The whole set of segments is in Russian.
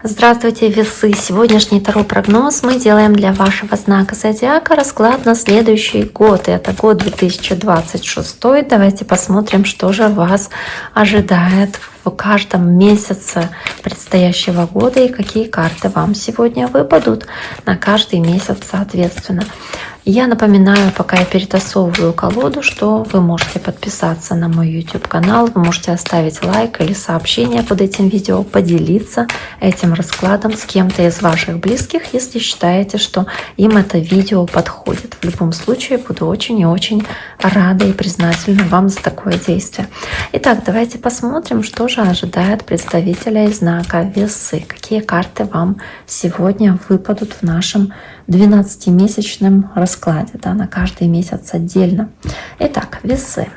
Здравствуйте, весы! Сегодняшний таро-прогноз мы делаем для вашего знака зодиака расклад на следующий год. И это год 2026. Давайте посмотрим, что же вас ожидает в каждом месяце предстоящего года и какие карты вам сегодня выпадут на каждый месяц соответственно. Я напоминаю, пока я перетасовываю колоду, что вы можете подписаться на мой YouTube канал, вы можете оставить лайк или сообщение под этим видео, поделиться этим раскладом с кем-то из ваших близких, если считаете, что им это видео подходит. В любом случае, буду очень и очень рада и признательна вам за такое действие. Итак, давайте посмотрим, что же ожидает представителя из знака Весы. Какие карты вам сегодня выпадут в нашем 12-месячном раскладе, да, на каждый месяц отдельно. Итак, Весы.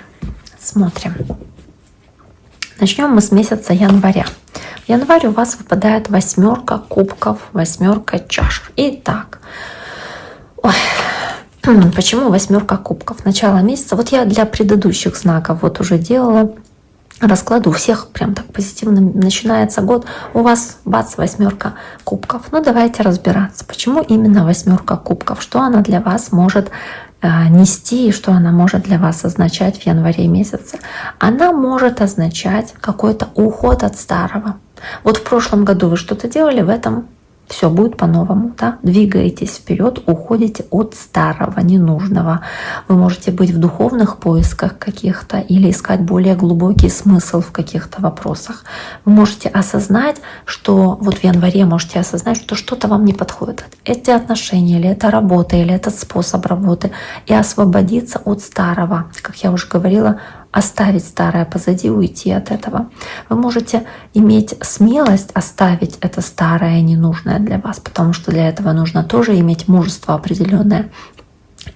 Смотрим. Начнем мы с месяца января. В январе у вас выпадает 8 кубков, 8 чаш. Итак, почему 8 кубков? Начало месяца. Вот я для предыдущих знаков вот уже делала расклад, у всех прям так позитивно начинается год, у вас бац, 8 кубков. Ну давайте разбираться, почему именно 8 кубков, что она для вас может нести и что она может для вас означать в январе месяце. Она может означать какой-то уход от старого. Вот в прошлом году вы что-то делали, в этом все будет по-новому, да? Двигаетесь вперед, уходите от старого, ненужного. Вы можете быть в духовных поисках каких-то или искать более глубокий смысл в каких-то вопросах. Вы можете осознать, что вот в январе можете осознать, что что-то вам не подходит. Эти отношения, или это работа, или этот способ работы. И освободиться от старого. Как я уже говорила, оставить старое позади, уйти от этого. Вы можете иметь смелость оставить это старое, ненужное для вас, потому что для этого нужно тоже иметь мужество определенное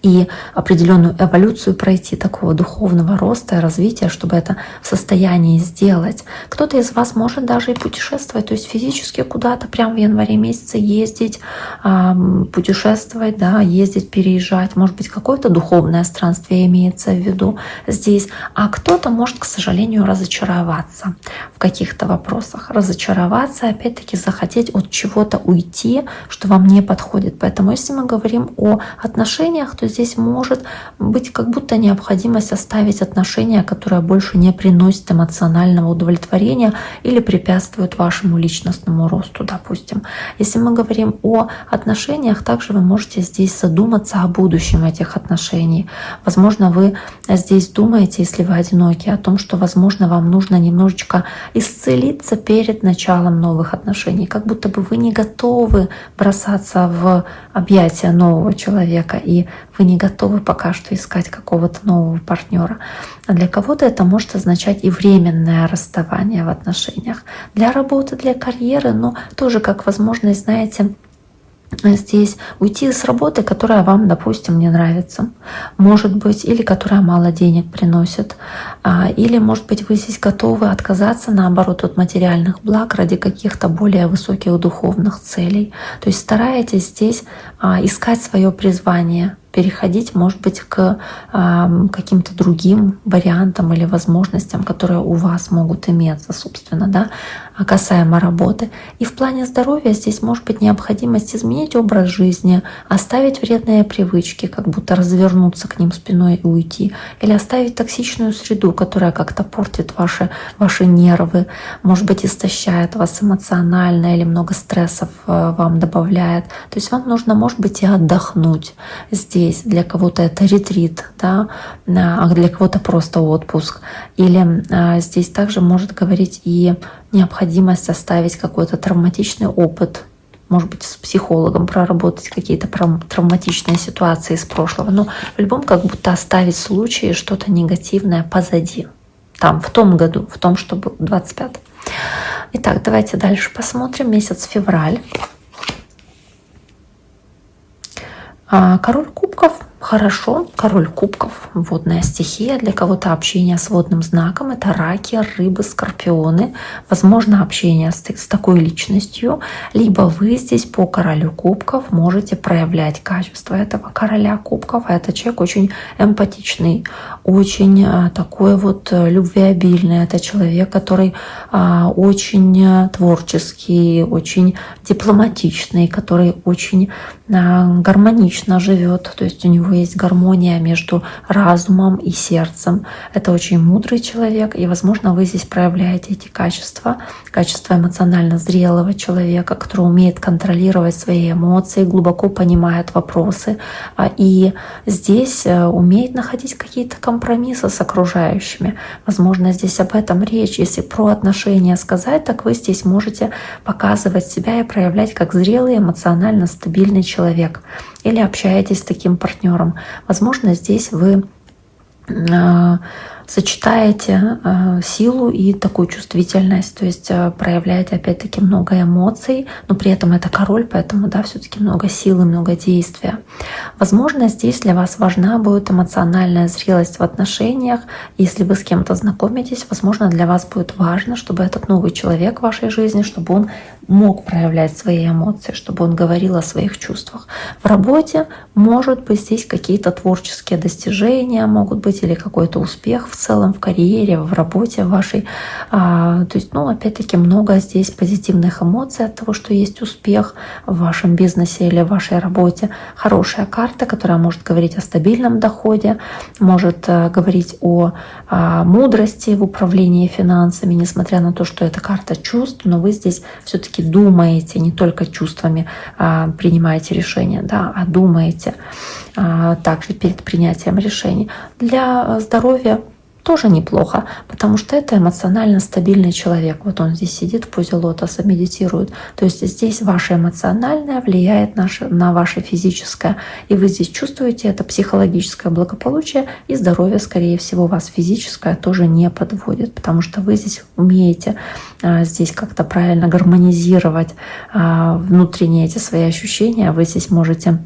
и определенную эволюцию пройти, такого духовного роста и развития, чтобы это в состоянии сделать. Кто-то из вас может даже и путешествовать, то есть физически куда-то прямо в январе месяце ездить, путешествовать, да, ездить, переезжать. Может быть, какое-то духовное странствие имеется в виду здесь. А кто-то может, к сожалению, разочароваться в каких-то вопросах. Разочароваться, опять-таки, захотеть от чего-то уйти, что вам не подходит. Поэтому, если мы говорим о отношениях, то здесь может быть как будто необходимость оставить отношения, которые больше не приносят эмоционального удовлетворения или препятствуют вашему личностному росту, допустим. Если мы говорим о отношениях, также вы можете здесь задуматься о будущем этих отношений. Возможно, вы здесь думаете, если вы одиноки, о том, что, возможно, вам нужно немножечко исцелиться перед началом новых отношений, как будто бы вы не готовы бросаться в объятия нового человека, и вы не готовы пока что искать какого-то нового партнера. А для кого-то это может означать и временное расставание в отношениях. Для работы, для карьеры, но тоже как возможность, знаете, здесь уйти с работы, которая вам, допустим, не нравится, может быть, или которая мало денег приносит, или, может быть, вы здесь готовы отказаться, наоборот, от материальных благ ради каких-то более высоких духовных целей. То есть стараетесь здесь искать свое призвание, переходить, может быть, к каким-то другим вариантам или возможностям, которые у вас могут иметься, собственно, да, касаемо работы. И в плане здоровья здесь может быть необходимость изменить образ жизни, оставить вредные привычки, как будто развернуться к ним спиной и уйти, или оставить токсичную среду, которая как-то портит ваши нервы, может быть, истощает вас эмоционально или много стрессов вам добавляет. То есть вам нужно, может быть, и отдохнуть здесь. Для кого-то это ретрит, да, а для кого-то просто отпуск. Или здесь также может говорить и необходимость оставить какой-то травматичный опыт, может быть, с психологом проработать какие-то травматичные ситуации из прошлого. Но в любом как будто оставить случаи, что-то негативное позади. Там, в том году, в том, что был 25. Итак, давайте дальше посмотрим. Месяц февраль. Король кубков, Хорошо, король кубков, водная стихия, для кого-то общение с водным знаком, это раки, рыбы, скорпионы, возможно общение с такой личностью, либо вы здесь по королю кубков можете проявлять качество этого короля кубков, а это человек очень эмпатичный, очень такой вот любвеобильный, это человек, который очень творческий, очень дипломатичный, который очень гармонично живет, то есть у него есть гармония между разумом и сердцем. Это очень мудрый человек, и, возможно, вы здесь проявляете эти качества, качество эмоционально зрелого человека, который умеет контролировать свои эмоции, глубоко понимает вопросы, и здесь умеет находить какие-то компромиссы с окружающими. Возможно, здесь об этом речь. Если про отношения сказать, так вы здесь можете показывать себя и проявлять как зрелый, эмоционально стабильный человек. Или общаетесь с таким партнером. Возможно, здесь вы сочетаете силу и такую чувствительность, то есть проявляете опять-таки много эмоций, но при этом это король, поэтому да, все-таки много силы, много действия. Возможно, здесь для вас важна будет эмоциональная зрелость в отношениях. Если вы с кем-то знакомитесь, возможно, для вас будет важно, чтобы этот новый человек в вашей жизни, чтобы он мог проявлять свои эмоции, чтобы он говорил о своих чувствах. В работе, может быть, здесь какие-то творческие достижения могут быть или какой-то успех в целом в карьере, в работе вашей. То есть, опять-таки, много здесь позитивных эмоций от того, что есть успех в вашем бизнесе или в вашей работе. Хорошая карта, которая может говорить о стабильном доходе, может говорить о мудрости в управлении финансами, несмотря на то, что это карта чувств, но вы здесь все-таки думаете, не только чувствами принимаете решения, да, а думаете также перед принятием решений. Для здоровья тоже неплохо, потому что это эмоционально стабильный человек. Вот он здесь сидит в позе лотоса, медитирует. То есть здесь ваше эмоциональное влияет на ваше физическое. И вы здесь чувствуете это психологическое благополучие, и здоровье, скорее всего, вас физическое тоже не подводит, потому что вы здесь умеете здесь как-то правильно гармонизировать внутренние эти свои ощущения. Вы здесь можете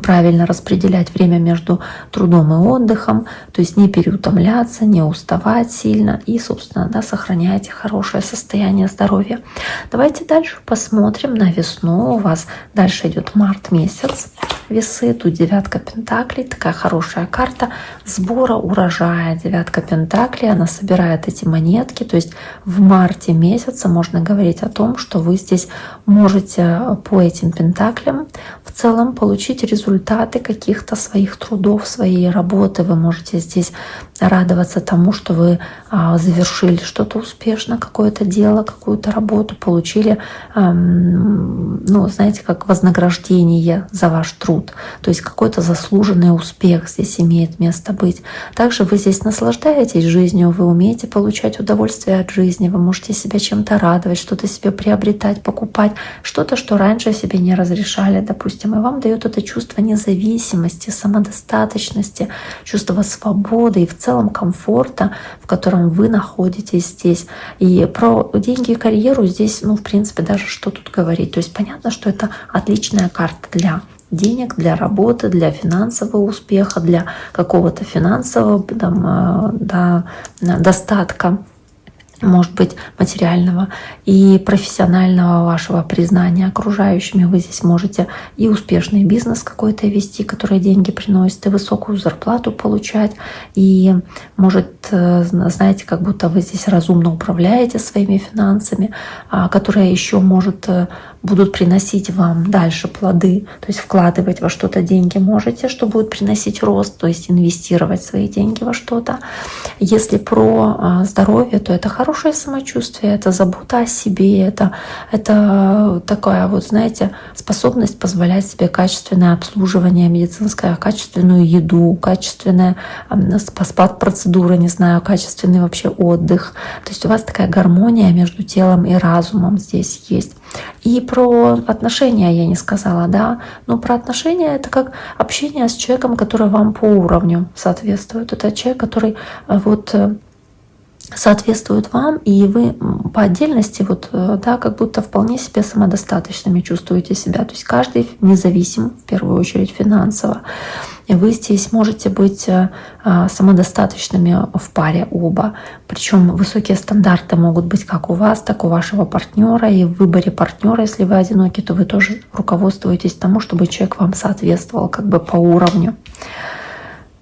правильно распределять время между трудом и отдыхом, то есть не переутомляться, не уставать сильно и, собственно, да, сохраняете хорошее состояние здоровья. Давайте дальше посмотрим на весну. У вас дальше идет март месяц. Весы, тут девятка пентаклей, такая хорошая карта сбора урожая. Девятка пентаклей, она собирает эти монетки, то есть в марте месяце можно говорить о том, что вы здесь можете по этим пентаклям в целом получить результаты каких-то своих трудов, своей работы. Вы можете здесь радоваться тому, что вы завершили что-то успешно, какое-то дело, какую-то работу, получили, знаете, как вознаграждение за ваш труд. То есть какой-то заслуженный успех здесь имеет место быть. Также вы здесь наслаждаетесь жизнью, вы умеете получать удовольствие от жизни, вы можете себя чем-то радовать, что-то себе приобретать, покупать, что-то, что раньше себе не разрешали, допустим, и вам дает это чувство независимости, самодостаточности, чувство свободы и в целом комфорта, в котором вы находитесь здесь. И про деньги и карьеру здесь, в принципе, даже что тут говорить. То есть понятно, что это отличная карта для денег, для работы, для финансового успеха, для какого-то финансового достатка, может быть, материального и профессионального вашего признания окружающими. Вы здесь можете и успешный бизнес какой-то вести, который деньги приносит, и высокую зарплату получать, и может, знаете, как будто вы здесь разумно управляете своими финансами, которые еще будут приносить вам дальше плоды, то есть вкладывать во что-то деньги можете, что будет приносить рост, то есть инвестировать свои деньги во что-то. Если про здоровье, то это хорошее самочувствие, это забота о себе, это такая знаете, способность позволять себе качественное обслуживание медицинское, качественную еду, качественная спа-процедуры, не знаю, качественный вообще отдых. То есть у вас такая гармония между телом и разумом здесь есть. И про отношения я не сказала, да, но про отношения это как общение с человеком, который вам по уровню соответствует. Это человек, который соответствуют вам, и вы по отдельности вот, да, как будто вполне себе самодостаточными чувствуете себя. То есть каждый независим, в первую очередь финансово. И вы здесь можете быть самодостаточными в паре оба. Причем высокие стандарты могут быть как у вас, так и у вашего партнера. И в выборе партнера, если вы одиноки, то вы тоже руководствуетесь тому, чтобы человек вам соответствовал как бы по уровню.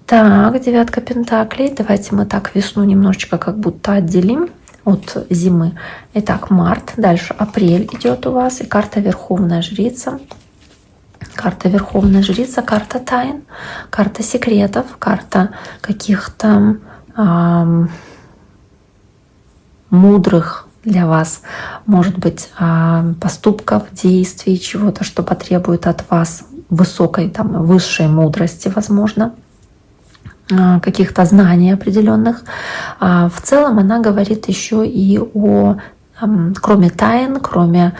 Так, 9 пентаклей. Давайте мы так весну немножечко как будто отделим от зимы. Итак, март, дальше апрель идет у вас, и карта Верховная Жрица. Карта Верховная Жрица, карта тайн, карта секретов, карта каких-то мудрых для вас, может быть, поступков, действий, чего-то, что потребует от вас высокой, там, высшей мудрости, возможно, каких-то знаний определенных. В целом она говорит еще и о, кроме тайн, кроме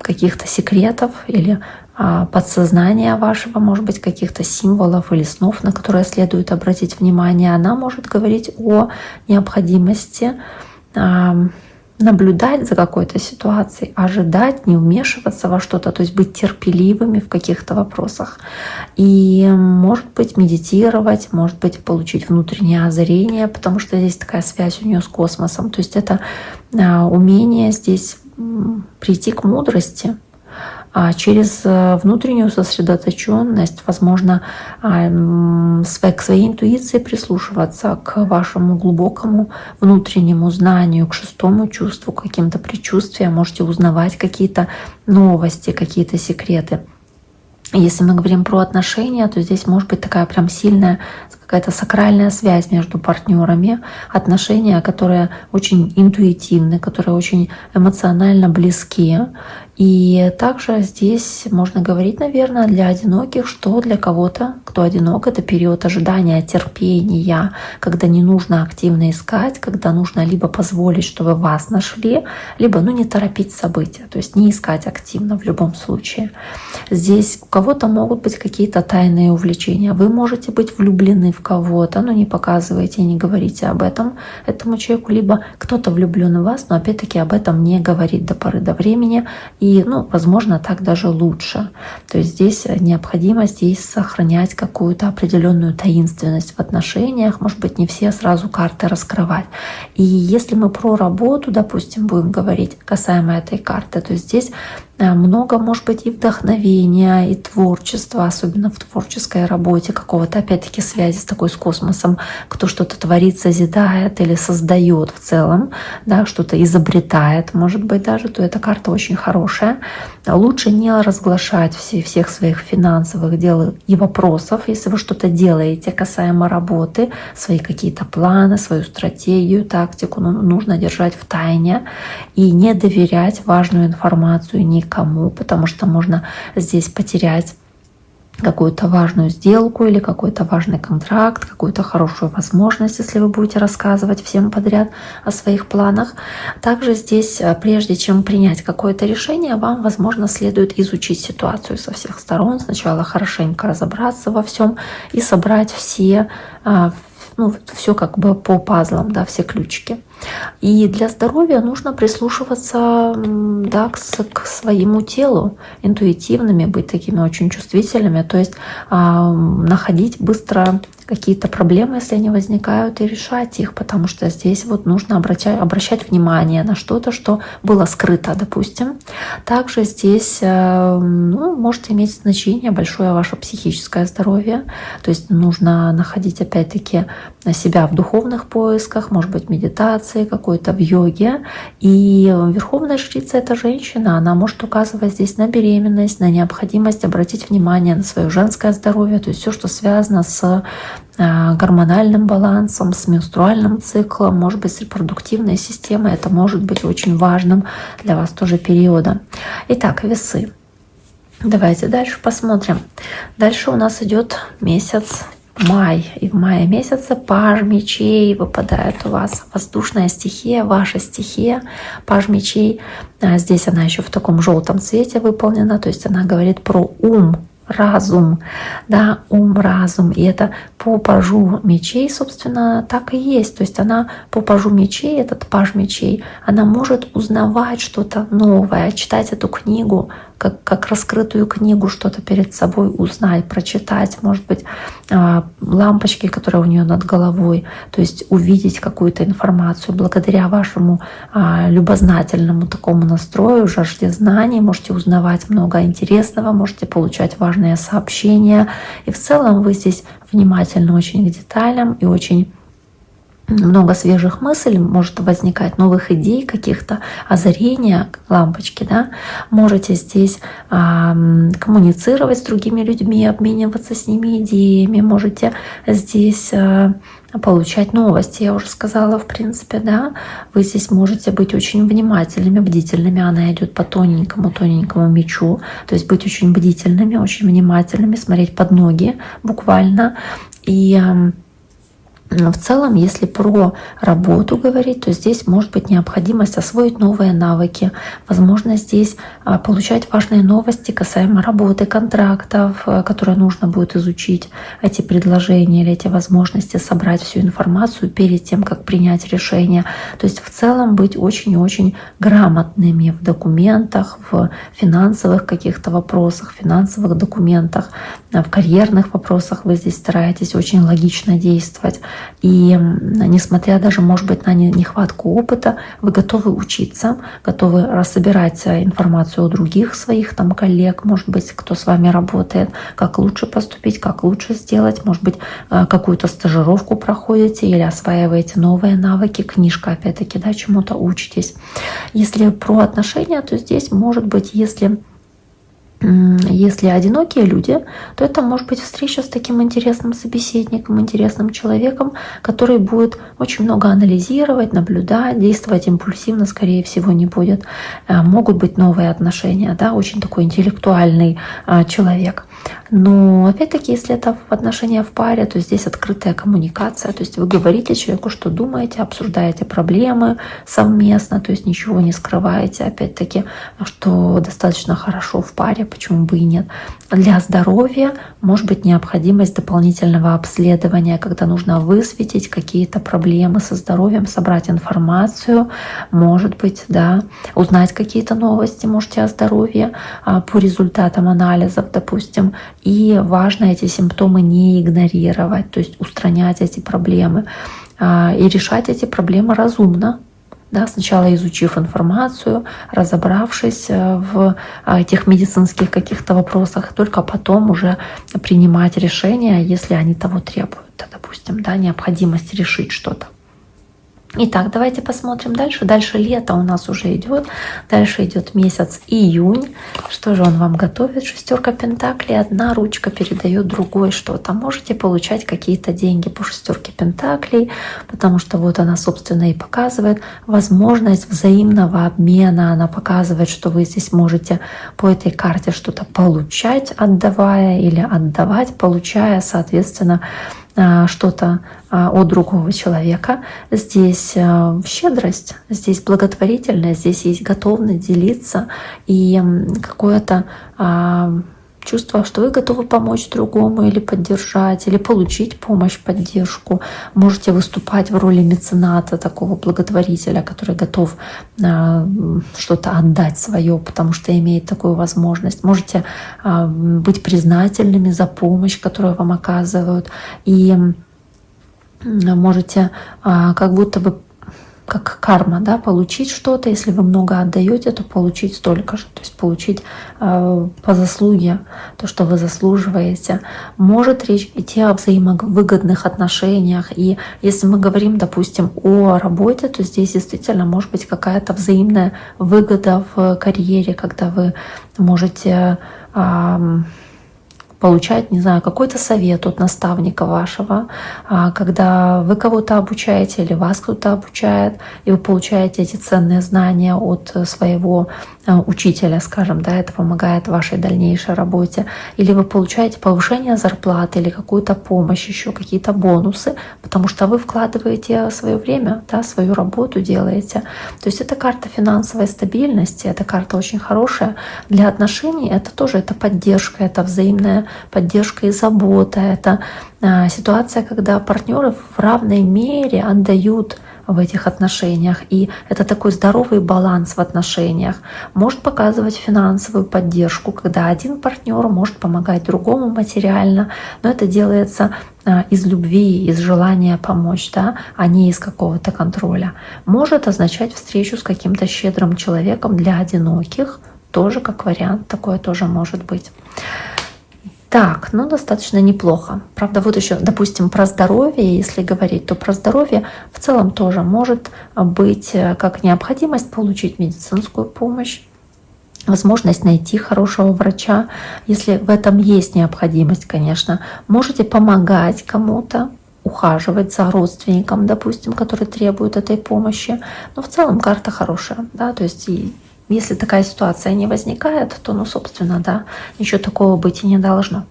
каких-то секретов или подсознания вашего, может быть, каких-то символов или снов, на которые следует обратить внимание, она может говорить о необходимости наблюдать за какой-то ситуацией, ожидать, не вмешиваться во что-то, то есть быть терпеливыми в каких-то вопросах. И, может быть, медитировать, может быть, получить внутреннее озарение, потому что здесь такая связь у нее с космосом. То есть это умение здесь прийти к мудрости, через внутреннюю сосредоточенность, возможно, к своей интуиции прислушиваться, к вашему глубокому внутреннему знанию, к шестому чувству, к каким-то предчувствиям, можете узнавать какие-то новости, какие-то секреты. Если мы говорим про отношения, то здесь может быть такая прям сильная какая-то сакральная связь между партнерами, отношения, которые очень интуитивны, которые очень эмоционально близки. И также здесь можно говорить, наверное, для одиноких, что для кого-то, кто одинок, это период ожидания, терпения, когда не нужно активно искать, когда нужно либо позволить, чтобы вас нашли, либо не торопить события, то есть не искать активно в любом случае. Здесь у кого-то могут быть какие-то тайные увлечения, вы можете быть влюблены в кого-то, но не показываете и не говорите об этом этому человеку, либо кто-то влюблен в вас, но опять-таки об этом не говорит до поры до времени. И, возможно, так даже лучше. То есть здесь необходимо сохранять какую-то определенную таинственность в отношениях. Может быть, не все сразу карты раскрывать. И если мы про работу, допустим, будем говорить касаемо этой карты, то здесь много, может быть, и вдохновения, и творчества, особенно в творческой работе, какого-то, опять-таки, связи с космосом, кто что-то творит, созидает или создает в целом, да, что-то изобретает, может быть, даже, то эта карта очень хорошая. Лучше не разглашать всех своих финансовых дел и вопросов, если вы что-то делаете касаемо работы, свои какие-то планы, свою стратегию, тактику, нужно держать в тайне и не доверять важную информацию никому, потому что можно здесь потерять какую-то важную сделку или какой-то важный контракт, какую-то хорошую возможность, если вы будете рассказывать всем подряд о своих планах. Также здесь, прежде чем принять какое-то решение, вам, возможно, следует изучить ситуацию со всех сторон, сначала хорошенько разобраться во всем и собрать все как бы по пазлам, да, все ключики. И для здоровья нужно прислушиваться, да, к своему телу, интуитивными, быть такими очень чувствительными, то есть находить быстро какие-то проблемы, если они возникают, и решать их, потому что здесь нужно обращать внимание на что-то, что было скрыто, допустим. Также здесь может иметь значение большое ваше психическое здоровье, то есть нужно находить опять-таки себя в духовных поисках, может быть, медитации какой-то, в йоге. И Верховная Жрица — это женщина, она может указывать здесь на беременность, на необходимость обратить внимание на свое женское здоровье, то есть все, что связано с гормональным балансом, с менструальным циклом, может быть, с репродуктивной системой. Это может быть очень важным для вас тоже периодом. Итак, весы. Давайте дальше посмотрим. Дальше у нас идет месяц май. И в мае месяце паж мечей выпадает у вас. Воздушная стихия, ваша стихия, паж мечей. Здесь она еще в таком желтом цвете выполнена, то есть она говорит про ум, разум, да, ум, разум. И это по пажу мечей, собственно, так и есть. То есть она по пажу мечей, этот паж мечей, она может узнавать что-то новое, читать эту книгу, как раскрытую книгу, что-то перед собой узнать, прочитать, может быть, лампочки, которые у нее над головой, то есть увидеть какую-то информацию благодаря вашему любознательному такому настрою, жажде знаний, можете узнавать много интересного, можете получать важные сообщения. И в целом вы здесь внимательны очень к деталям и очень много свежих мыслей может возникать, новых идей, каких-то озарения, лампочки, да, можете здесь коммуницировать с другими людьми, обмениваться с ними идеями, можете здесь получать новости, я уже сказала, в принципе, да, вы здесь можете быть очень внимательными, бдительными, она идет по тоненькому мечу, то есть быть очень бдительными, очень внимательными, смотреть под ноги буквально. И в целом, если про работу говорить, то здесь может быть необходимость освоить новые навыки, возможно, здесь получать важные новости касаемо работы, контрактов, которые нужно будет изучить, эти предложения или эти возможности, собрать всю информацию перед тем, как принять решение. То есть в целом быть очень и очень грамотными в документах, в финансовых каких-то вопросах, финансовых документах, в карьерных вопросах вы здесь стараетесь очень логично действовать. И несмотря даже, может быть, на нехватку опыта, вы готовы учиться, готовы рассобирать информацию у других своих там коллег, может быть, кто с вами работает, как лучше поступить, как лучше сделать, может быть, какую-то стажировку проходите или осваиваете новые навыки, книжка, опять-таки, да, чему-то учитесь. Если про отношения, то здесь, может быть, если одинокие люди, то это может быть встреча с таким интересным собеседником, интересным человеком, который будет очень много анализировать, наблюдать, действовать импульсивно, скорее всего, не будет. Могут быть новые отношения, да, очень такой интеллектуальный человек. Но опять-таки, если это отношения в паре, то здесь открытая коммуникация, то есть вы говорите человеку, что думаете, обсуждаете проблемы совместно, то есть ничего не скрываете, опять-таки, что достаточно хорошо в паре, почему бы и нет. Для здоровья может быть необходимость дополнительного обследования, когда нужно высветить какие-то проблемы со здоровьем, собрать информацию, может быть, да, узнать какие-то новости можете о здоровье по результатам анализов, допустим. И важно эти симптомы не игнорировать, то есть устранять эти проблемы и решать эти проблемы разумно. Да, сначала изучив информацию, разобравшись в этих медицинских каких-то вопросах, только потом уже принимать решения, если они того требуют. Допустим, да, необходимость решить что-то. Итак, давайте посмотрим дальше. Дальше лето у нас уже идет. Дальше идет месяц июнь. Что же он вам готовит? Шестерка пентаклей. Одна ручка передает другой что-то. Можете получать какие-то деньги по шестерке пентаклей, потому что вот она, собственно, и показывает возможность взаимного обмена. Она показывает, что вы здесь можете по этой карте что-то получать, отдавая, или отдавать, получая, соответственно, что-то от другого человека. Здесь щедрость, здесь благотворительность, здесь есть готовность делиться и какое-то чувство, что вы готовы помочь другому или поддержать, или получить помощь, поддержку. Можете выступать в роли мецената, такого благотворителя, который готов что-то отдать свое, потому что имеет такую возможность. Можете быть признательными за помощь, которую вам оказывают, и можете как будто бы как карма, да, получить что-то, если вы много отдаете, то получить столько же, то есть получить по заслуге то, что вы заслуживаете. Может речь идти о взаимовыгодных отношениях, и если мы говорим, допустим, о работе, то здесь действительно может быть какая-то взаимная выгода в карьере, когда вы можете получать, не знаю, какой-то совет от наставника вашего, когда вы кого-то обучаете или вас кто-то обучает, и вы получаете эти ценные знания от своего учителя, скажем, да, это помогает вашей дальнейшей работе, или вы получаете повышение зарплаты или какую-то помощь, еще какие-то бонусы, потому что вы вкладываете свое время, да, свою работу делаете. То есть это карта финансовой стабильности, эта карта очень хорошая для отношений, это тоже это поддержка, это взаимная поддержка и забота, это ситуация, когда партнеры в равной мере отдают в этих отношениях. И это такой здоровый баланс в отношениях. Может показывать финансовую поддержку, когда один партнер может помогать другому материально, но это делается из любви, из желания помочь, да, а не из какого-то контроля. Может означать встречу с каким-то щедрым человеком для одиноких, тоже как вариант, такое тоже может быть. Так, ну достаточно неплохо. Правда, вот еще, допустим, про здоровье, если говорить, то про здоровье в целом тоже может быть как необходимость получить медицинскую помощь, возможность найти хорошего врача, если в этом есть необходимость, конечно. Можете помогать кому-то, ухаживать за родственником, допустим, который требует этой помощи. Но в целом карта хорошая, да, то есть и если такая ситуация не возникает, то, ну, собственно, да, ничего такого быть и не должно.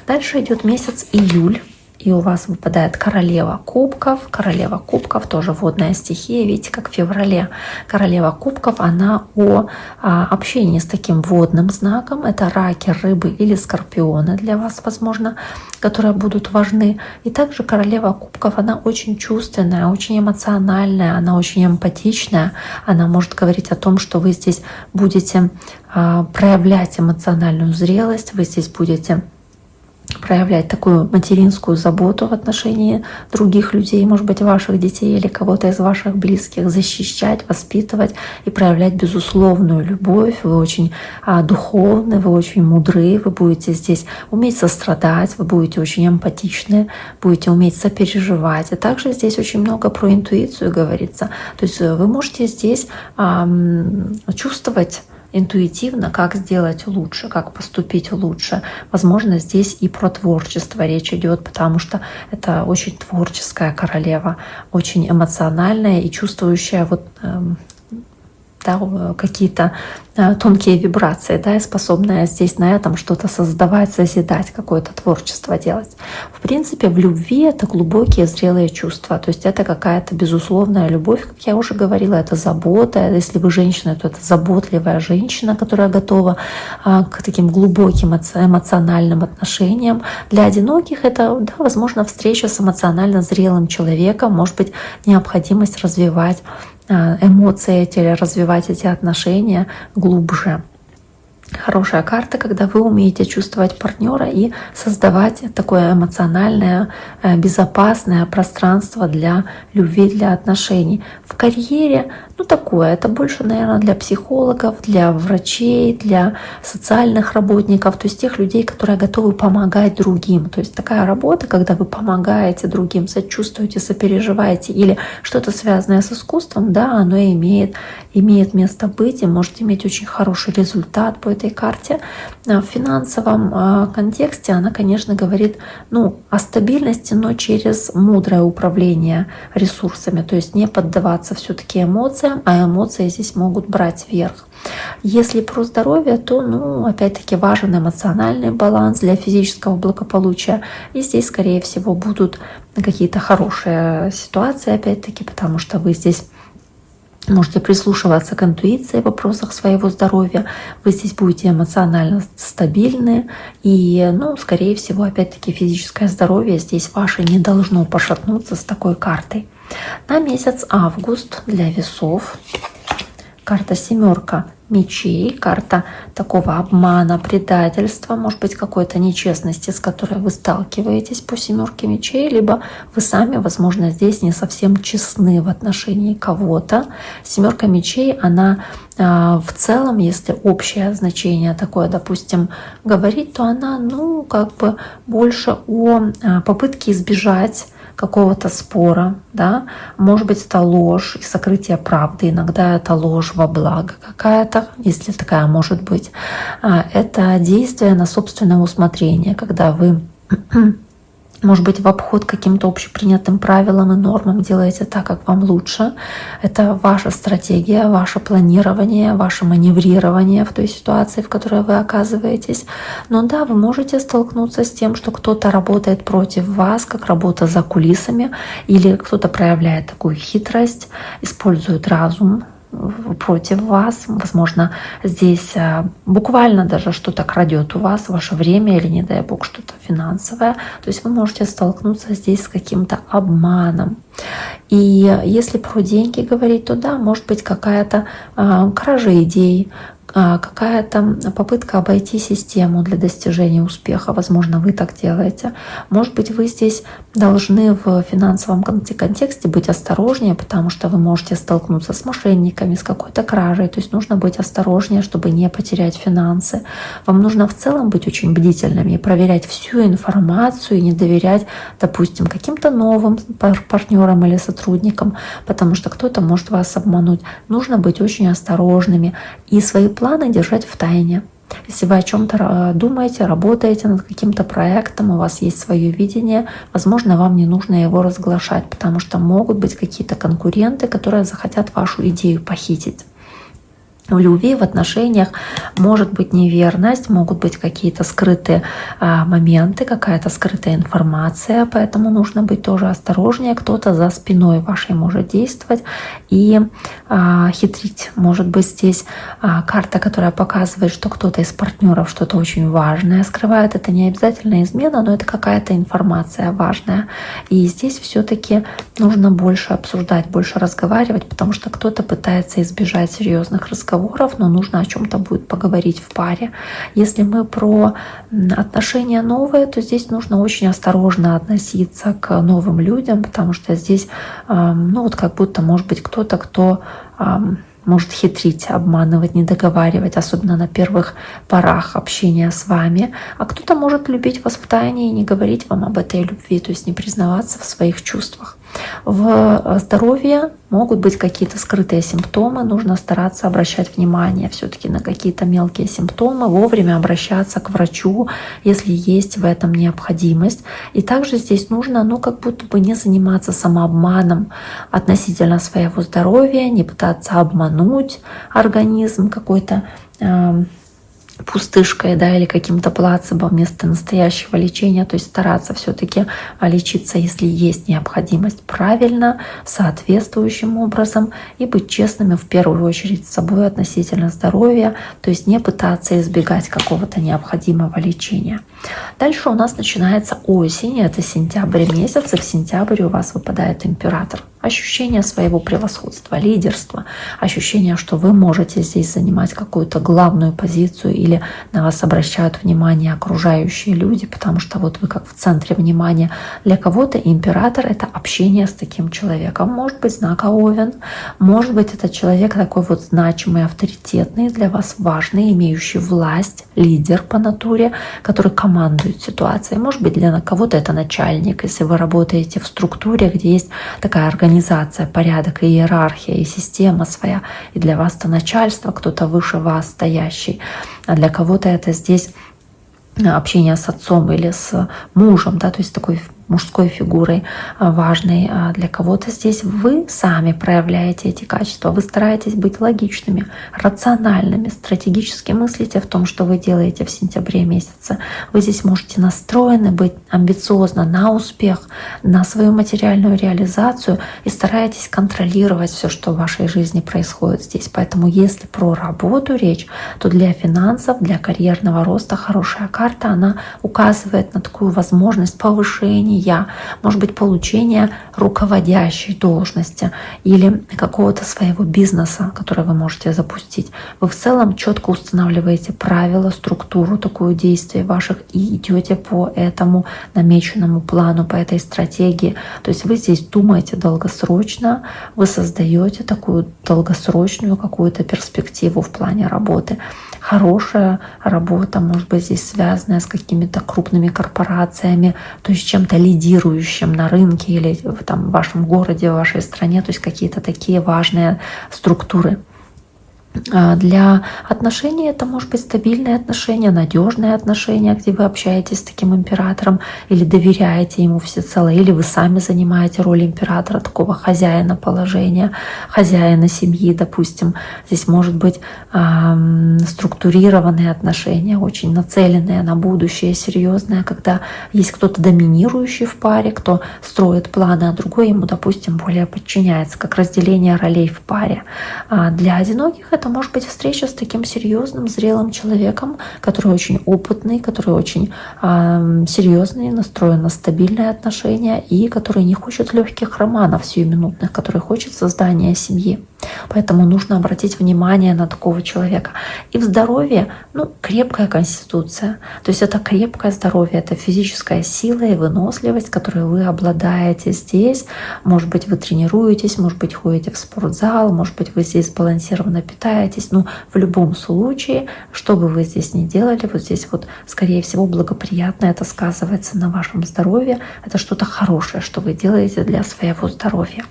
Дальше идет месяц июль, и у вас выпадает королева кубков. Королева кубков тоже водная стихия. Видите, как в феврале королева кубков, она о общении с таким водным знаком. Это раки, рыбы или скорпионы для вас, возможно, которые будут важны. И также королева кубков, она очень чувственная, очень эмоциональная, она очень эмпатичная. Она может говорить о том, что вы здесь будете проявлять эмоциональную зрелость, вы здесь будете проявлять такую материнскую заботу в отношении других людей, может быть, ваших детей или кого-то из ваших близких, защищать, воспитывать и проявлять безусловную любовь. Вы очень духовны, вы очень мудры, вы будете здесь уметь сострадать, вы будете очень эмпатичны, будете уметь сопереживать. И также здесь очень много про интуицию говорится. То есть вы можете здесь чувствовать интуитивно, как сделать лучше, как поступить лучше. Возможно, здесь и про творчество речь идет, потому что это очень творческая королева, очень эмоциональная и чувствующая вот да, какие-то тонкие вибрации, да, и способная здесь на этом что-то создавать, созидать, какое-то творчество делать. В принципе, в любви это глубокие, зрелые чувства, то есть это какая-то безусловная любовь, как я уже говорила, это забота. Если вы женщина, то это заботливая женщина, которая готова к таким глубоким эмоциональным отношениям. Для одиноких это, да, возможно, встреча с эмоционально зрелым человеком, может быть, необходимость развивать эмоции эти или развивать эти отношения глубже. Хорошая карта, когда вы умеете чувствовать партнера и создавать такое эмоциональное, безопасное пространство для любви, для отношений. В карьере, ну такое, это больше, наверное, для психологов, для врачей, для социальных работников, то есть тех людей, которые готовы помогать другим. То есть такая работа, когда вы помогаете другим, сочувствуете, сопереживаете или что-то связанное с искусством, да, оно имеет место быть и может иметь очень хороший результат по этой карте. В финансовом контексте она, конечно, говорит, ну, о стабильности, но через мудрое управление ресурсами, то есть не поддаваться все-таки эмоциям, а эмоции здесь могут брать верх. Если про здоровье, то, ну, опять-таки важен эмоциональный баланс для физического благополучия. И здесь, скорее всего, будут какие-то хорошие ситуации, опять-таки, потому что вы здесь можете прислушиваться к интуиции в вопросах своего здоровья. Вы здесь будете эмоционально стабильны. И, ну, скорее всего, опять-таки, физическое здоровье здесь ваше не должно пошатнуться с такой картой. На месяц август для весов карта семерка мечей, карта такого обмана, предательства, может быть, какой-то нечестности, с которой вы сталкиваетесь по семерке мечей, либо вы сами, возможно, здесь не совсем честны в отношении кого-то. Семерка мечей, она в целом, если общее значение такое, допустим, говорить, то она, ну, как бы больше о попытке избежать какого-то спора, да, может быть, это ложь и сокрытие правды, иногда это ложь во благо какая-то, если такая может быть. Это действие на собственное усмотрение, когда вы может быть, в обход каким-то общепринятым правилам и нормам делаете так, как вам лучше. Это ваша стратегия, ваше планирование, ваше маневрирование в той ситуации, в которой вы оказываетесь. Но да, вы можете столкнуться с тем, что кто-то работает против вас, как работа за кулисами, или кто-то проявляет такую хитрость, использует разум против вас. Возможно, здесь буквально даже что-то крадет у вас ваше время или, не дай бог, что-то финансовое. То есть вы можете столкнуться здесь с каким-то обманом. И если про деньги говорить, то да, может быть какая-то кража идей, какая-то попытка обойти систему для достижения успеха. Возможно, вы так делаете. Может быть, вы здесь должны в финансовом контексте быть осторожнее, потому что вы можете столкнуться с мошенниками, с какой-то кражей. То есть нужно быть осторожнее, чтобы не потерять финансы. Вам нужно в целом быть очень бдительными и проверять всю информацию и не доверять, допустим, каким-то новым партнерам или сотрудникам, потому что кто-то может вас обмануть. Нужно быть очень осторожными и свои планы держать в тайне. Если вы о чем-то думаете, работаете над каким-то проектом, у вас есть свое видение, возможно, вам не нужно его разглашать, потому что могут быть какие-то конкуренты, которые захотят вашу идею похитить. В любви, в отношениях может быть неверность, могут быть какие-то скрытые моменты, какая-то скрытая информация, поэтому нужно быть тоже осторожнее. Кто-то за спиной вашей может действовать и хитрить. Может быть, здесь карта, которая показывает, что кто-то из партнеров что-то очень важное скрывает. Это не обязательно измена, но это какая-то информация важная. И здесь все-таки нужно больше обсуждать, больше разговаривать, потому что кто-то пытается избежать серьезных разговоров, но нужно о чем-то будет поговорить в паре. Если мы про отношения новые, то здесь нужно очень осторожно относиться к новым людям, потому что здесь, как будто может быть кто-то, кто может хитрить, обманывать, не договаривать, особенно на первых порах общения с вами. А кто-то может любить вас в тайне и не говорить вам об этой любви, то есть не признаваться в своих чувствах. В здоровье могут быть какие-то скрытые симптомы, нужно стараться обращать внимание все-таки на какие-то мелкие симптомы, вовремя обращаться к врачу, если есть в этом необходимость. И также здесь нужно, как будто бы не заниматься самообманом относительно своего здоровья, не пытаться обмануть организм какой-то пустышкой, или каким-то плацебо вместо настоящего лечения, то есть стараться все-таки лечиться, если есть необходимость, правильно, соответствующим образом, и быть честными в первую очередь с собой относительно здоровья, то есть не пытаться избегать какого-то необходимого лечения. Дальше у нас начинается осень, это сентябрь месяц, и в сентябре у вас выпадает император. Ощущение своего превосходства, лидерства, ощущение, что вы можете здесь занимать какую-то главную позицию или на вас обращают внимание окружающие люди, потому что вот вы как в центре внимания. Для кого-то император — это общение с таким человеком. Может быть, знак Овен, может быть, это человек такой вот значимый, авторитетный, для вас важный, имеющий власть, лидер по натуре, который командует ситуацией. Может быть, для кого-то это начальник, если вы работаете в структуре, где есть такая организация, порядок и иерархия, и система своя, и для вас это начальство, кто-то выше вас стоящий, а для кого-то это здесь общение с отцом или с мужем, то есть такой мужской фигурой важной. А для кого-то здесь вы сами проявляете эти качества. Вы стараетесь быть логичными, рациональными, стратегически мыслите в том, что вы делаете в сентябре месяце. Вы здесь можете настроены быть амбициозно на успех, на свою материальную реализацию и стараетесь контролировать все, что в вашей жизни происходит здесь. Поэтому если про работу речь, то для финансов, для карьерного роста хорошая карта, она указывает на такую возможность повышения, может быть, получение руководящей должности или какого-то своего бизнеса, который вы можете запустить. Вы в целом четко устанавливаете правила, структуру такую действий ваших и идете по этому намеченному плану, по этой стратегии. То есть вы здесь думаете долгосрочно, вы создаете такую долгосрочную какую-то перспективу в плане работы. хорошая работа, может быть, здесь связанная с какими-то крупными корпорациями, то есть чем-то лидирующим на рынке или там, в вашем городе, в вашей стране, то есть какие-то такие важные структуры. Для отношений это может быть стабильные отношения, надежные отношения, где вы общаетесь с таким императором или доверяете ему всецело, или вы сами занимаете роль императора, такого хозяина положения, хозяина семьи, допустим. Здесь может быть структурированные отношения, очень нацеленные на будущее, серьезные, когда есть кто-то доминирующий в паре, кто строит планы, а другой ему, допустим, более подчиняется, как разделение ролей в паре. Для одиноких это может быть встреча с таким серьезным, зрелым человеком, который очень опытный, который очень серьезный, настроен на стабильные отношения и который не хочет легких романов сиюминутных, который хочет создания семьи. Поэтому нужно обратить внимание на такого человека. И в здоровье, крепкая конституция. То есть это крепкое здоровье, это физическая сила и выносливость, которой вы обладаете здесь. Может быть, вы тренируетесь, может быть, ходите в спортзал, может быть, вы здесь сбалансированно питаетесь. В любом случае, что бы вы здесь ни делали, вот здесь вот, скорее всего, благоприятно это сказывается на вашем здоровье. Это что-то хорошее, что вы делаете для своего здоровья.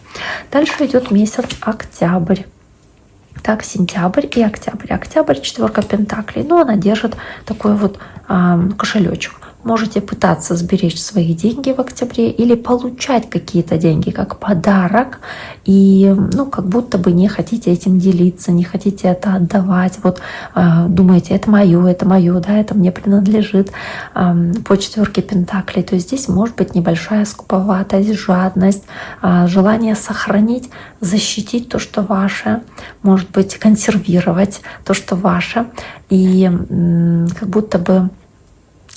Дальше идет месяц октябрь. Так, сентябрь и октябрь. Октябрь — 4 пентаклей. Она держит такой вот кошелечек. Можете пытаться сберечь свои деньги в октябре или получать какие-то деньги как подарок. И как будто бы не хотите этим делиться, не хотите это отдавать. Вот думаете, это мое, да, это мне принадлежит по 4 пентаклей. То есть здесь может быть небольшая скуповатость, жадность, желание сохранить, защитить то, что ваше, может быть, консервировать то, что ваше. И как будто бы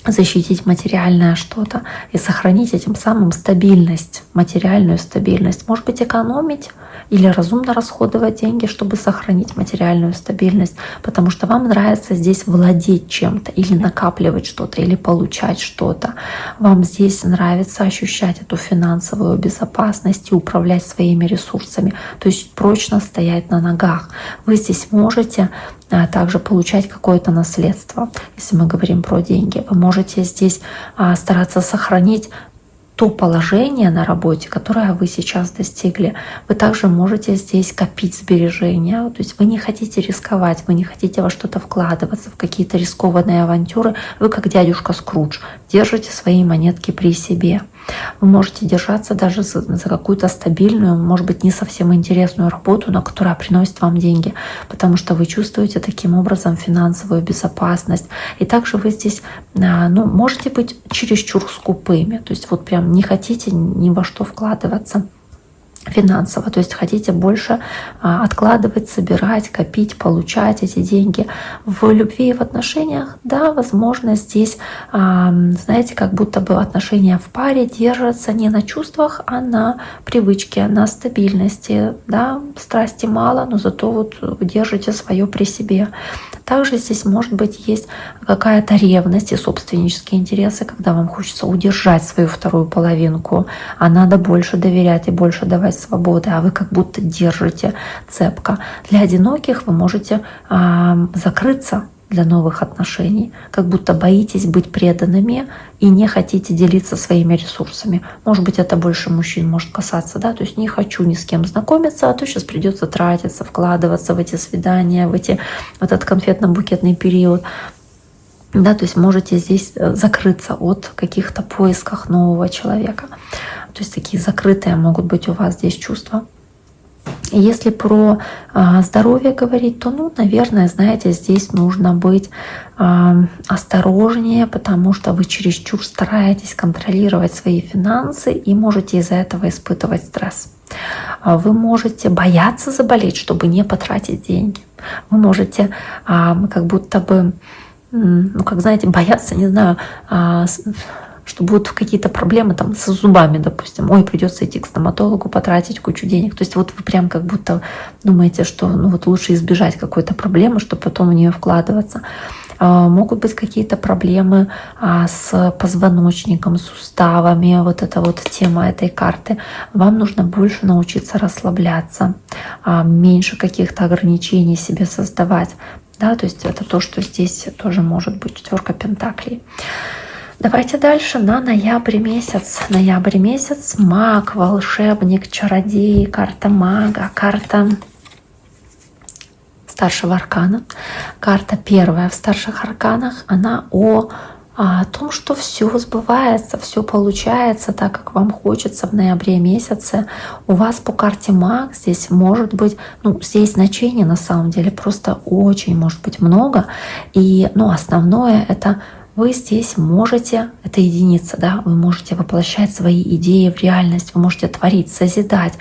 защитить материальное что-то и сохранить этим самым стабильность, материальную стабильность. Может быть, экономить или разумно расходовать деньги, чтобы сохранить материальную стабильность, потому что вам нравится здесь владеть чем-то или накапливать что-то, или получать что-то. Вам здесь нравится ощущать эту финансовую безопасность и управлять своими ресурсами, то есть прочно стоять на ногах. Вы здесь можете также получать какое-то наследство, если мы говорим про деньги. Вы можете здесь стараться сохранить то положение на работе, которое вы сейчас достигли. Вы также можете здесь копить сбережения. То есть вы не хотите рисковать, вы не хотите во что-то вкладываться, в какие-то рискованные авантюры. Вы как дядюшка Скрудж держите свои монетки при себе. Вы можете держаться даже за какую-то стабильную, может быть, не совсем интересную работу, но которая приносит вам деньги, потому что вы чувствуете таким образом финансовую безопасность. И также вы здесь можете быть чересчур скупыми, то есть вот прям не хотите ни во что вкладываться финансово, то есть хотите больше откладывать, собирать, копить, получать эти деньги. В любви и в отношениях, да, возможно, здесь, знаете, как будто бы отношения в паре держатся не на чувствах, а на привычке, на стабильности, да, страсти мало, но зато вот вы держите свое при себе. Также здесь, может быть, есть какая-то ревность и собственнические интересы, когда вам хочется удержать свою вторую половинку, а надо больше доверять и больше давать свободы, а вы как будто держите цепко. Для одиноких вы можете закрыться для новых отношений, как будто боитесь быть преданными и не хотите делиться своими ресурсами. Может быть, это больше мужчин может касаться, да, то есть не хочу ни с кем знакомиться, а то сейчас придется тратиться, вкладываться в эти свидания, в этот конфетно-букетный период. Да, то есть можете здесь закрыться от каких-то поисков нового человека. То есть такие закрытые могут быть у вас здесь чувства. И если про здоровье говорить, то, наверное, знаете, здесь нужно быть осторожнее, потому что вы чересчур стараетесь контролировать свои финансы и можете из-за этого испытывать стресс. Вы можете бояться заболеть, чтобы не потратить деньги. Вы можете как будто бы, знаете, бояться, не знаю, что будут какие-то проблемы там с зубами, допустим. Ой, придется идти к стоматологу, потратить кучу денег. То есть вот вы прям как будто думаете, что лучше избежать какой-то проблемы, чтобы потом в нее вкладываться. Могут быть какие-то проблемы с позвоночником, суставами. Вот эта вот тема этой карты. Вам нужно больше научиться расслабляться, меньше каких-то ограничений себе создавать. Да, то есть это то, что здесь тоже может быть 4 пентаклей. Давайте дальше на ноябрь месяц. Ноябрь месяц. Маг, волшебник, чародей, карта мага, карта старшего аркана. Карта первая в старших арканах, она о том, что все сбывается, все получается так, как вам хочется в ноябре месяце. У вас по карте маг здесь может быть, здесь значений на самом деле просто очень может быть много. И основное это вы здесь можете, это единица, да, вы можете воплощать свои идеи в реальность, вы можете творить, созидать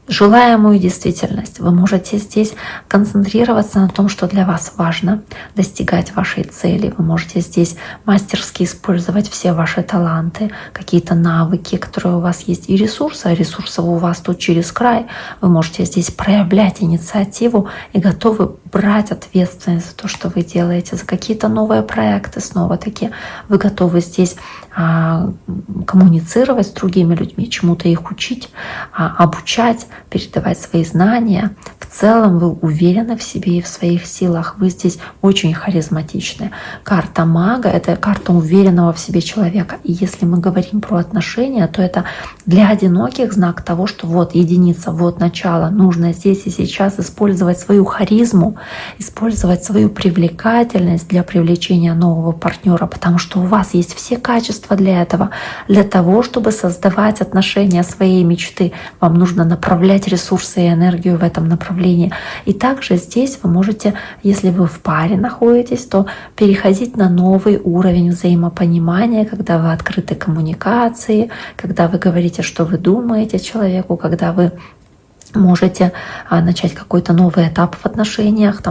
желаемую действительность. Вы можете здесь концентрироваться на том, что для вас важно, достигать вашей цели. Вы можете здесь мастерски использовать все ваши таланты, какие-то навыки, которые у вас есть, и ресурсы. А ресурсов у вас тут через край. Вы можете здесь проявлять инициативу и готовы брать ответственность за то, что вы делаете, за какие-то новые проекты. Снова-таки вы готовы здесь коммуницировать с другими людьми, чему-то их учить, обучать, передавать свои знания. В целом вы уверены в себе и в своих силах. Вы здесь очень харизматичны. Карта мага — это карта уверенного в себе человека. И если мы говорим про отношения, то это для одиноких знак того, что вот единица, вот начало. Нужно здесь и сейчас использовать свою харизму, использовать свою привлекательность для привлечения нового партнера, потому что у вас есть все качества для этого. Для того, чтобы создавать отношения своей мечты, вам нужно направлять ресурсы и энергию в этом направлении. И также здесь вы можете, если вы в паре находитесь, то переходить на новый уровень взаимопонимания, когда вы открыты коммуникации, когда вы говорите, что вы думаете человеку, когда вы можете начать какой-то новый этап в отношениях,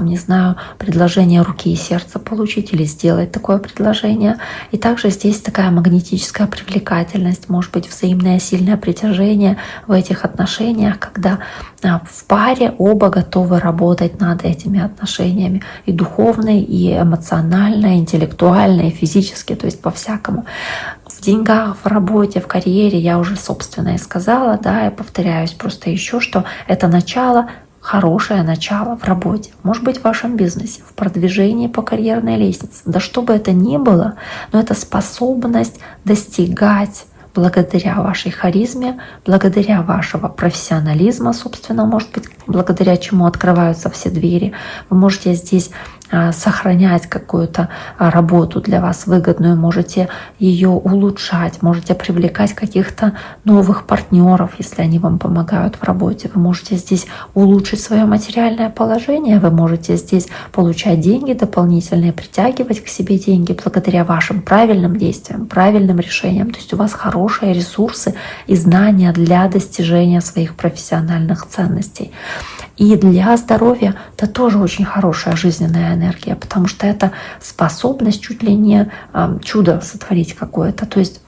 предложение руки и сердца получить или сделать такое предложение. И также здесь такая магнетическая привлекательность, может быть взаимное сильное притяжение в этих отношениях, когда в паре оба готовы работать над этими отношениями и духовно, и эмоционально, и интеллектуально, и физически, то есть по-всякому. В деньгах, в работе, в карьере я уже собственно и сказала, да, я повторяюсь просто еще, что это начало, хорошее начало в работе, может быть в вашем бизнесе, в продвижении по карьерной лестнице, да что бы это ни было, но это способность достигать благодаря вашей харизме, благодаря вашего профессионализма, собственно, может быть, благодаря чему открываются все двери. Вы можете здесь сохранять какую-то работу для вас выгодную, можете ее улучшать, можете привлекать каких-то новых партнеров, если они вам помогают в работе. Вы можете здесь улучшить свое материальное положение, вы можете здесь получать деньги дополнительные, притягивать к себе деньги благодаря вашим правильным действиям, правильным решениям. То есть у вас хорошие ресурсы и знания для достижения своих профессиональных ценностей. И для здоровья это тоже очень хорошая жизненная энергия, потому что это способность чуть ли не чудо сотворить какое-то. То есть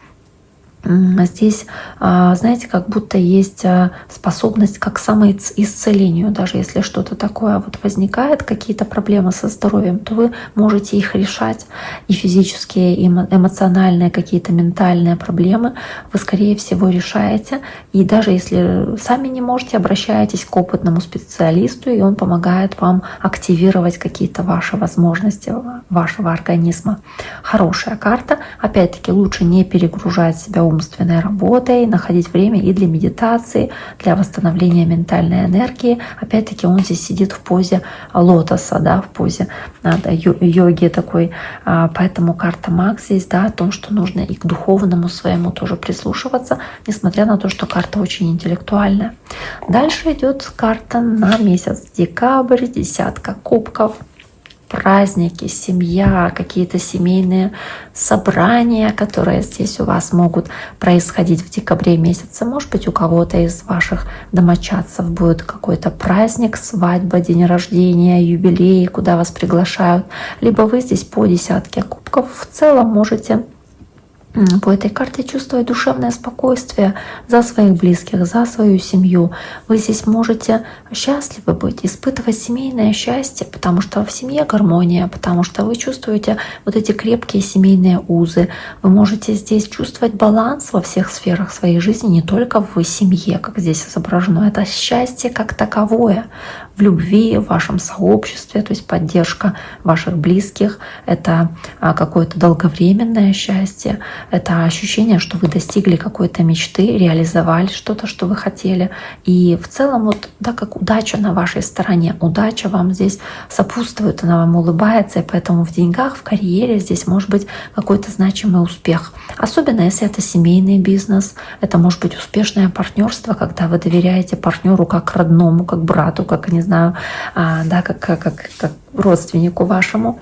здесь, знаете, как будто есть способность как к самоисцелению. Даже если что-то такое возникает, какие-то проблемы со здоровьем, то вы можете их решать. И физические, и эмоциональные, какие-то ментальные проблемы вы, скорее всего, решаете. И даже если сами не можете, обращаетесь к опытному специалисту, и он помогает вам активировать какие-то ваши возможности вашего организма. Хорошая карта. Опять-таки, лучше не перегружать себя умственной работой, находить время и для медитации, для восстановления ментальной энергии. Опять-таки он здесь сидит в позе лотоса, да, в позе йоги такой. Поэтому карта маг здесь, да, о том, что нужно и к духовному своему тоже прислушиваться, несмотря на то, что карта очень интеллектуальная. Дальше идет карта на месяц декабрь, 10 кубков. Праздники, семья, какие-то семейные собрания, которые здесь у вас могут происходить в декабре месяце. Может быть, у кого-то из ваших домочадцев будет какой-то праздник, свадьба, день рождения, юбилей, куда вас приглашают. Либо вы здесь по 10 кубков в целом можете по этой карте чувствовать душевное спокойствие за своих близких, за свою семью. Вы здесь можете счастливы быть, испытывать семейное счастье, потому что в семье гармония, потому что вы чувствуете эти крепкие семейные узы. Вы можете здесь чувствовать баланс во всех сферах своей жизни, не только в семье, как здесь изображено. Это счастье как таковое. в любви, в вашем сообществе, то есть поддержка ваших близких. Это какое-то долговременное счастье, это ощущение, что вы достигли какой-то мечты, реализовали что-то, что вы хотели. И в целом вот, да, как удача на вашей стороне. Удача вам здесь сопутствует, она вам улыбается, и поэтому в деньгах, в карьере здесь может быть какой-то значимый успех. Особенно если это семейный бизнес, это может быть успешное партнерство, когда вы доверяете партнеру как родному, как брату, как, не знаю, да, как родственнику вашему.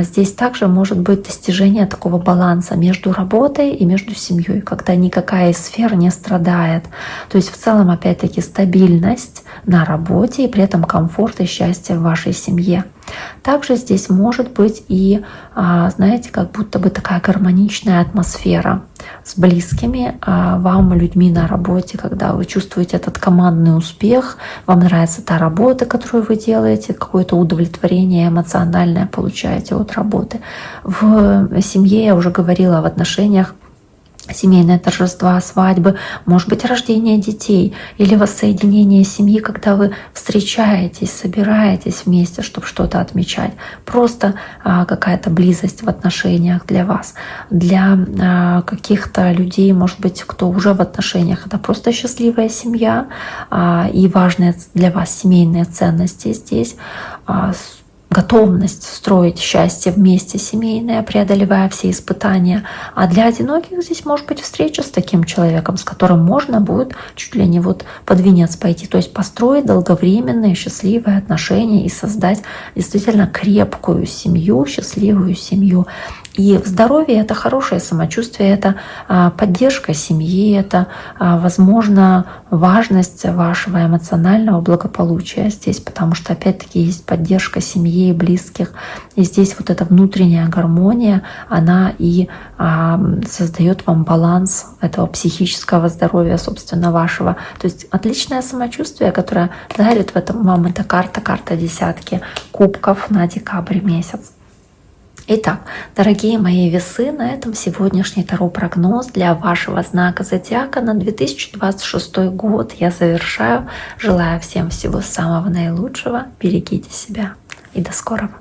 Здесь также может быть достижение такого баланса между работой и между семьей, когда никакая из сфер не страдает. То есть в целом, опять-таки, стабильность на работе и при этом комфорт и счастье в вашей семье. Также здесь может быть и, знаете, как будто бы такая гармоничная атмосфера с близкими вам людьми на работе, когда вы чувствуете этот командный успех, вам нравится та работа, которую вы делаете, какое-то удовлетворение эмоциональное получаете от работы. В семье, я уже говорила, в отношениях, семейные торжества, свадьбы, может быть, рождение детей или воссоединение семьи, когда вы встречаетесь, собираетесь вместе, чтобы что-то отмечать. Просто какая-то близость в отношениях для вас. Для каких-то людей, может быть, кто уже в отношениях, это просто счастливая семья и важные для вас семейные ценности здесь, готовность строить счастье вместе семейное, преодолевая все испытания. А для одиноких здесь может быть встреча с таким человеком, с которым можно будет чуть ли не вот под венец пойти. То есть построить долговременные счастливые отношения и создать действительно крепкую семью, счастливую семью. И в здоровье это хорошее самочувствие, это поддержка семьи, это, возможно, важность вашего эмоционального благополучия здесь, потому что, опять-таки, есть поддержка семьи и близких. И здесь вот эта внутренняя гармония, она и создает вам баланс этого психического здоровья, собственно, вашего. То есть отличное самочувствие, которое дарит в этом вам эта карта десятки кубков на декабрь месяц. Итак, дорогие мои весы, на этом сегодняшний таро-прогноз для вашего знака зодиака на 2026 год я завершаю. Желаю всем всего самого наилучшего. Берегите себя и до скорого.